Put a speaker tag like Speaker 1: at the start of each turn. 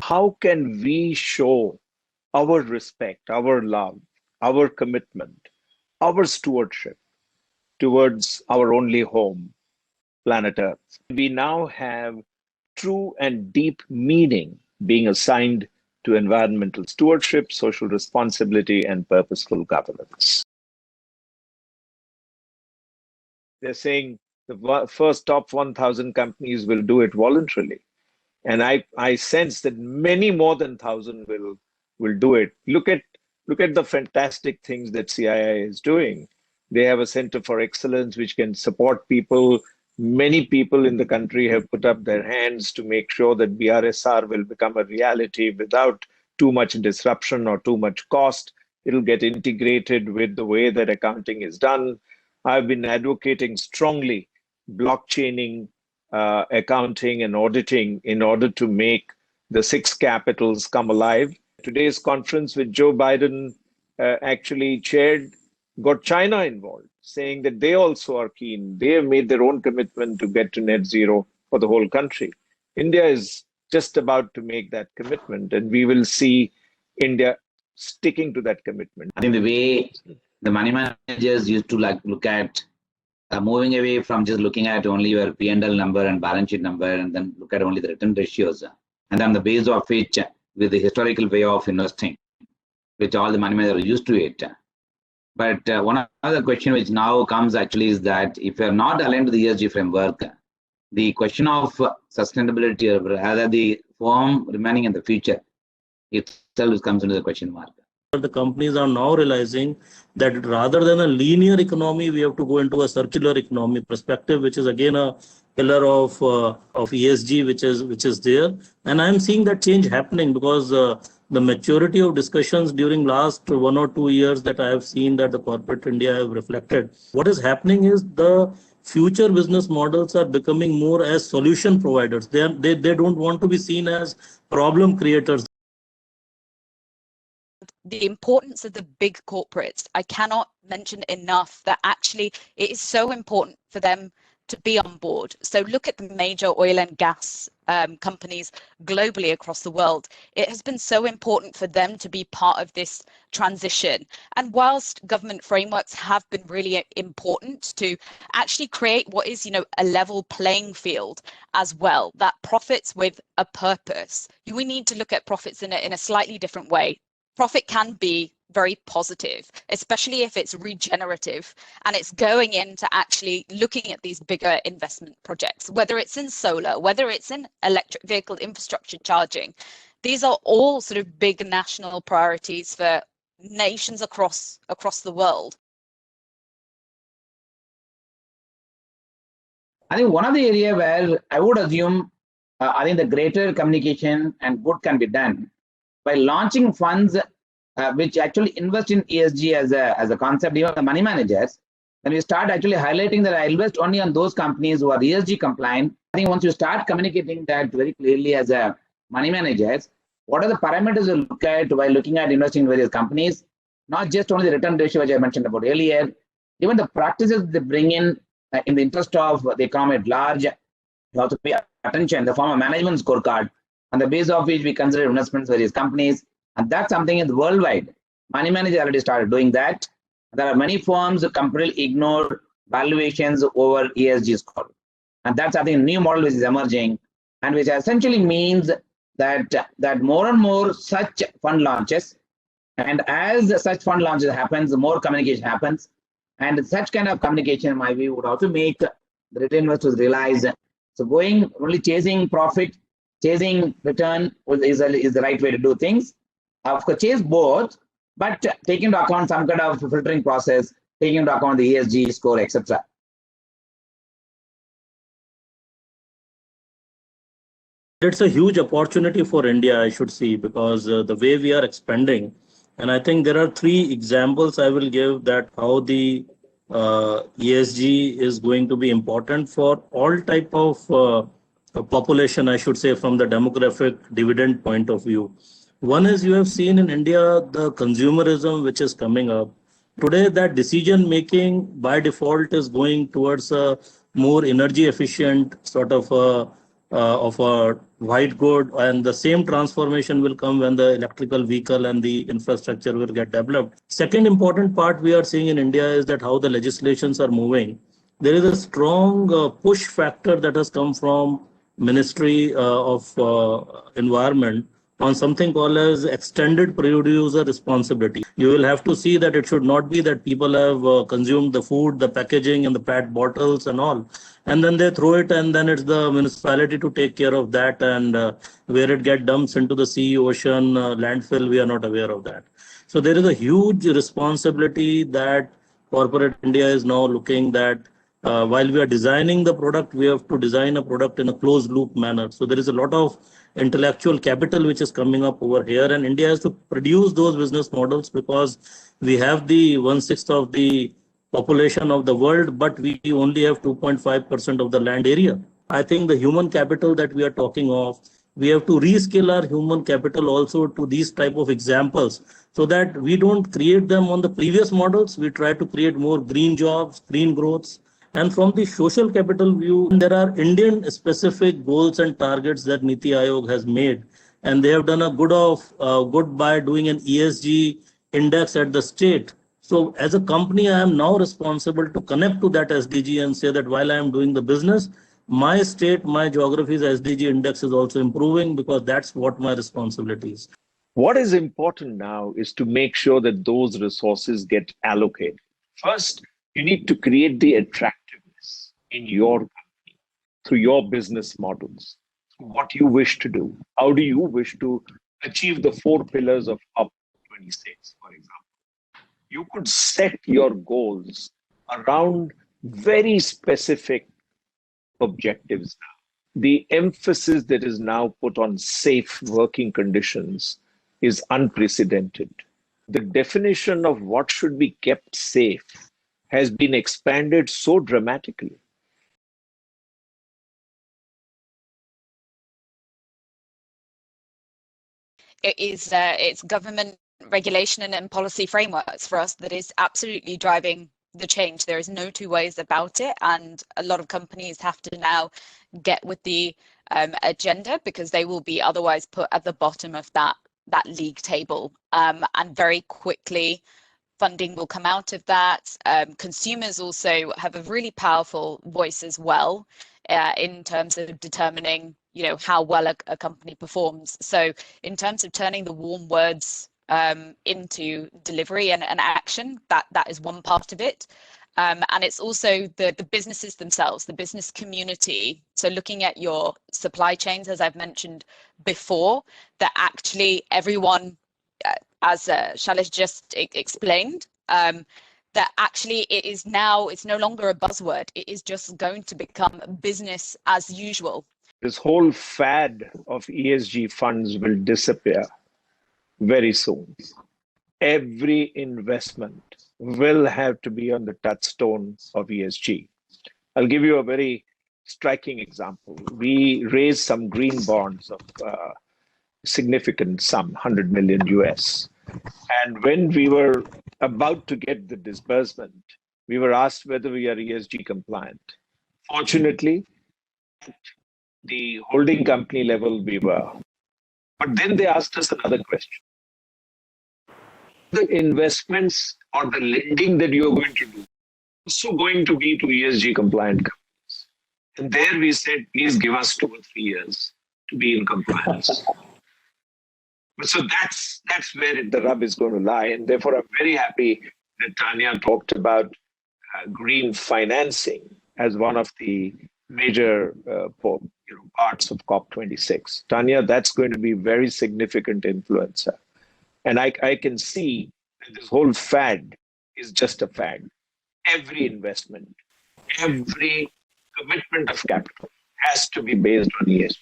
Speaker 1: how can we show our respect, our love, our commitment, our stewardship towards our only home, planet Earth? We now have true and deep meaning being assigned to environmental stewardship, social responsibility, and purposeful governance. They're saying the first top 1,000 companies will do it voluntarily. And I sense that many more than 1,000 will do it. Look at the fantastic things that CII is doing. They have a center for excellence which can support people. Many people in the country have put up their hands to make sure that BRSR will become a reality without too much disruption or too much cost. It'll get integrated with the way that accounting is done. I've been advocating strongly blockchaining accounting and auditing in order to make the 6 capitals come alive. Today's conference with Joe Biden actually chaired got China involved, saying that they also are keen. They have made their own commitment to get to net zero for the whole country. India is just about to make that commitment, and we will see India sticking to that commitment.
Speaker 2: I think the way the money managers used to look at moving away from just looking at only your P&L number and balance sheet number, and then look at only the return ratios, and then the base of which, with the historical way of investing, which all the money managers are used to it. But one other question which now comes actually is that if you're not aligned to the ESG framework, the question of sustainability, or rather the firm remaining in the future, itself comes into the question mark.
Speaker 3: The companies are now realizing that rather than a linear economy, we have to go into a circular economy perspective, which is again a pillar of ESG, which is there. And I'm seeing that change happening because the maturity of discussions during last 1 or 2 years that I have seen that the corporate India have reflected. What is happening is the future business models are becoming more as solution providers. They don't want to be seen as problem creators.
Speaker 4: The importance of the big corporates, I cannot mention enough that actually it is so important for them to be on board. So look at the major oil and gas companies globally across the world. It has been so important for them to be part of this transition. And whilst government frameworks have been really important to actually create what is, a level playing field as well, that profits with a purpose. We need to look at profits in a slightly different way. Profit can be very positive, especially if it's regenerative and it's going into actually looking at these bigger investment projects, whether it's in solar, whether it's in electric vehicle infrastructure charging. These are all sort of big national priorities for nations across the world.
Speaker 2: I think one of the areas where I would assume, I think the greater communication and good can be done by launching funds which actually invest in ESG as a concept. Even the money managers, when we start actually highlighting that I invest only on those companies who are ESG compliant, I think once you start communicating that very clearly as a money managers, what are the parameters you look at while looking at investing in various companies, not just only the return ratio which I mentioned about earlier, even the practices they bring in the interest of the economy at large. You have to pay attention, the form of management scorecard, on the basis of which we consider investments in various companies. And that's something in the worldwide. Money managers already started doing that. There are many firms who completely ignore valuations over ESG score. And that's, I think, a new model which is emerging, and which essentially means that more and more such fund launches, and as such fund launches happens, more communication happens. And such kind of communication, in my view, would also make the retail investors realize, so going only chasing profit, chasing return is the right way to do things. Of course, chase both, but taking into account some kind of filtering process, taking into account the ESG score, etc.
Speaker 3: It's a huge opportunity for India, I should see, because the way we are expanding, and I think there are 3 examples I will give that how the ESG is going to be important for all type of population, I should say, from the demographic dividend point of view. One is, you have seen in India the consumerism which is coming up. Today, that decision making by default is going towards a more energy efficient sort of a white good, and the same transformation will come when the electrical vehicle and the infrastructure will get developed. Second important part we are seeing in India is that how the legislations are moving. There is a strong push factor that has come from Ministry of Environment on something called as extended producer responsibility. You will have to see that it should not be that people have consumed the food, the packaging and the PET bottles and all, and then they throw it, and then it's the municipality to take care of that, and where it get dumps into the sea, ocean, landfill, we are not aware of that. So there is a huge responsibility that corporate India is now looking that while we are designing the product, we have to design a product in a closed loop manner. So there is a lot of intellectual capital which is coming up over here, and India has to produce those business models because we have the 1/6 of the population of the world, but we only have 2.5% of the land area. I think the human capital that we are talking of, we have to reskill our human capital also to these type of examples so that we don't create them on the previous models. We try to create more green jobs, green growths. And from the social capital view, there are Indian specific goals and targets that Niti Aayog has made. And they have done a good by doing an ESG index at the state. So as a company, I am now responsible to connect to that SDG and say that while I am doing the business, my state, my geography's SDG index is also improving because that's what my responsibility is.
Speaker 1: What is important now is to make sure that those resources get allocated. First, you need to create the attractiveness in your company through your business models, what you wish to do. How do you wish to achieve the 4 pillars of COP26, for example? You could set your goals around very specific objectives now. The emphasis that is now put on safe working conditions is unprecedented. The definition of what should be kept safe has been expanded so dramatically.
Speaker 4: It's government regulation and policy frameworks for us that is absolutely driving the change. There is no two ways about it, and a lot of companies have to now get with the agenda because they will be otherwise put at the bottom of that league table, and very quickly funding will come out of that. Consumers also have a really powerful voice as well in terms of determining, how well a company performs. So in terms of turning the warm words into delivery and action, that is one part of it. And it's also the businesses themselves, the business community. So looking at your supply chains, as I've mentioned before, that actually everyone, as Shailesh just explained, that actually it's no longer a buzzword. It is just going to become business as usual.
Speaker 1: This whole fad of ESG funds will disappear very soon. Every investment will have to be on the touchstone of ESG. I'll give you a very striking example. We raised some green bonds of significant sum, 100 million US. And when we were about to get the disbursement, we were asked whether we are ESG compliant. Fortunately, at the holding company level, we were. But then they asked us another question. The investments or the lending that you're going to do also going to be to ESG compliant companies. And there we said, please give us 2 or 3 years to be in compliance. So that's where the rub is going to lie. And therefore, I'm very happy that Tanya talked about green financing as one of the major parts of COP26. Tanya, that's going to be a very significant influencer. And I can see that this whole fad is just a fad. Every investment, every commitment of capital has to be based on ESG.